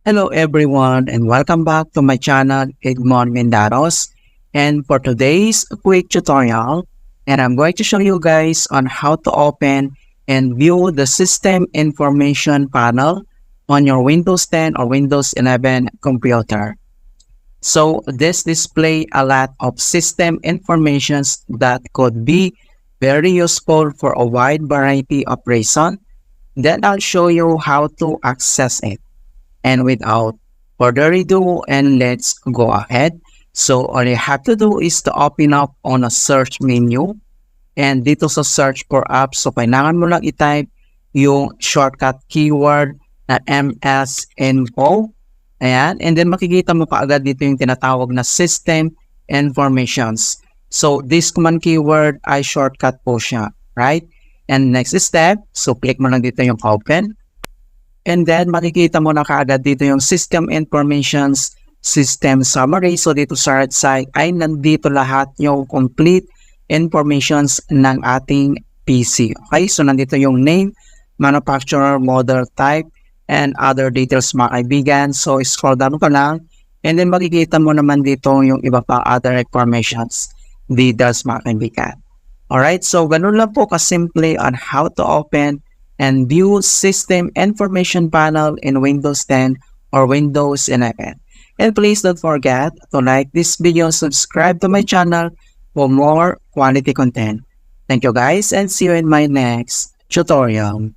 Hello everyone and welcome back to my channel Edmond Mendaros, and for today's quick tutorial I'm going to show you guys on how to open and view the system information panel on your Windows 10 or Windows 11 computer. So this display a lot of system informations that could be very useful for a wide variety of reasons. Then I'll show you how to access it. And without further ado, and let's go ahead. So all you have to do is to open up on a search menu. And dito sa search for apps, so kailangan mo lang i-type yung shortcut keyword na MS-info. Ayan. And then makikita mo kaagad dito yung tinatawag na system informations. So this command keyword ay shortcut po siya. Right? And next step, so click mo lang dito yung open. And then makikita mo na kaagad dito yung system informations, system summary. So dito sa right side ay nandito lahat yung complete informations ng ating PC. Okay, so nandito yung name, manufacturer, model, type, and other details mga kaibigan. So scroll down ka lang and then makikita mo naman dito yung iba pa other informations, details mga kaibigan. Alright, so ganun lang po kasimple on how to open and view system information panel in Windows 10 or Windows 11. And please don't forget to like this video, subscribe to my channel for more quality content. Thank you guys and see you in my next tutorial.